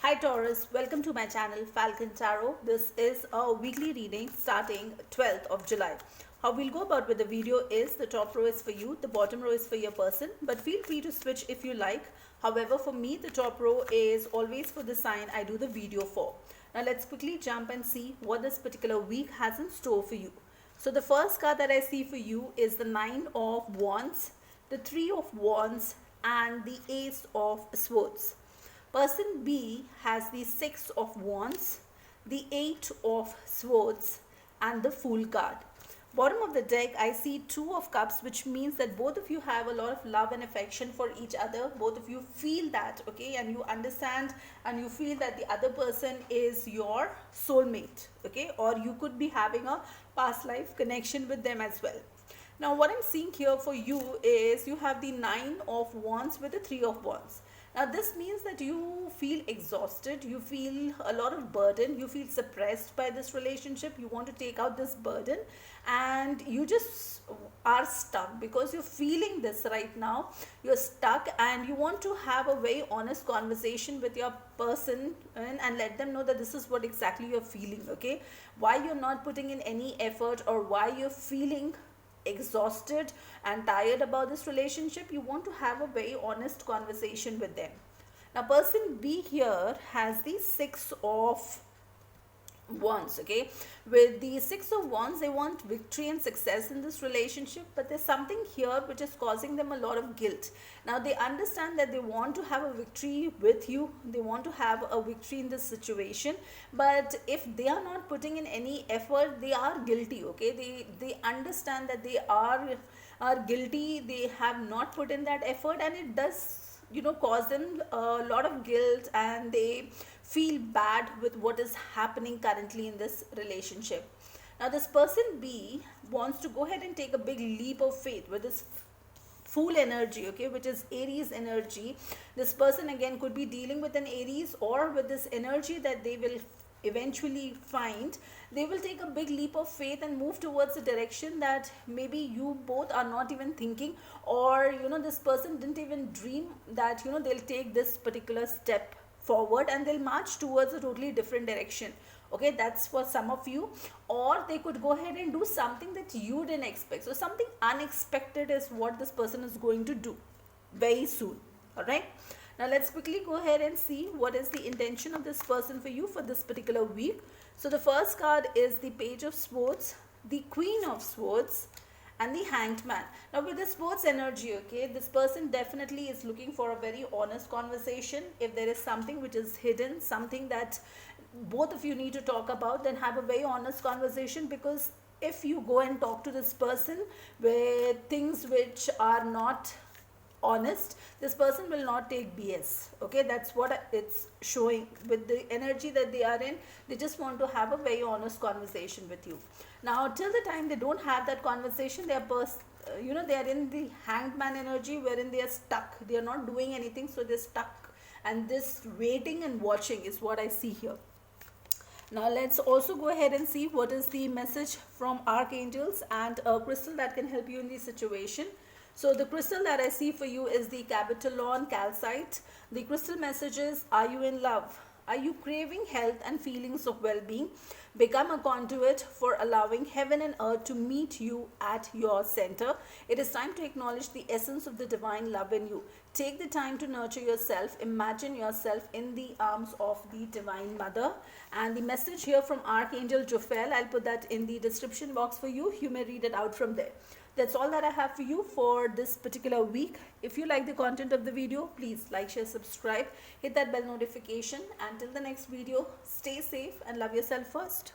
Hi Taurus, welcome to my channel Falcon Tarot. This is a weekly reading starting 12th of July. How we'll go about with the video is the top row is for you, the bottom row is for your person, but feel free to switch if you like. However, for me the top row is always for the sign I do the video for. Now let's quickly jump and see what this particular week has in store for you. So the first card that I see for you is the Nine of Wands, the Three of Wands and the Ace of Swords. Person B has the Six of Wands, the Eight of Swords and the Fool card. Bottom of the deck I see Two of Cups, which means that both of you have a lot of love and affection for each other. Both of you feel that, okay, and you understand and you feel that the other person is your soulmate, okay, or you could be having a past life connection with them as well. Now what I'm seeing here for you is you have the Nine of Wands with the Three of Wands. Now this means that you feel exhausted, you feel a lot of burden, you feel suppressed by this relationship, you want to take out this burden and you just are stuck because you're feeling this right now. You're stuck and you want to have a very honest conversation with your person and let them know that this is what exactly you're feeling, okay? Why you're not putting in any effort or why you're feeling exhausted and tired about this relationship. You want to have a very honest conversation with them. Now person B here has the Six of Wands, okay? With the Six of Wands, they want victory and success in this relationship, but there's something here which is causing them a lot of guilt. Now they understand that they want to have a victory with you, they want to have a victory in this situation, but if they are not putting in any effort, they are guilty, okay? They understand that they are guilty, they have not put in that effort, and it does cause them a lot of guilt and they feel bad with what is happening currently in this relationship. Now this person B wants to go ahead and take a big leap of faith with this Fool energy, okay, which is Aries energy. This person again could be dealing with an Aries, or with this energy that they will eventually find, they will take a big leap of faith and move towards a direction that maybe you both are not even thinking, or this person didn't even dream that they'll take this particular step forward and they'll march towards a totally different direction, okay? That's for some of you. Or they could go ahead and do something that you didn't expect. So something unexpected is what this person is going to do very soon. All right, now let's quickly go ahead and see what is the intention of this person for you for this particular week. So the first card is the Page of Swords, the Queen of Swords and the Hanged Man. Now with the Swords energy, okay, this person definitely is looking for a very honest conversation. If there is something which is hidden, something that both of you need to talk about, then have a very honest conversation, because if you go and talk to this person with things which are not honest, this person will not take BS, okay? That's what it's showing with the energy that they are in. They just want to have a very honest conversation with you. Now till the time they don't have that conversation, they are they are in the Hanged Man energy, wherein they are stuck, they are not doing anything, so they're stuck, and this waiting and watching is what I see here. Now let's also go ahead and see what is the message from archangels and a crystal that can help you in this situation. So the crystal that I see for you is the Capitolon Calcite. The crystal messages: are you in love? Are you craving health and feelings of well-being? Become a conduit for allowing heaven and earth to meet you at your center. It is time to acknowledge the essence of the divine love in you. Take the time to nurture yourself. Imagine yourself in the arms of the Divine Mother. And the message here from Archangel Jophiel, I'll put that in the description box for you. You may read it out from there. That's all that I have for you for this particular week. If you like the content of the video, please like, share, subscribe, hit that bell notification. Until the next video, stay safe and love yourself first.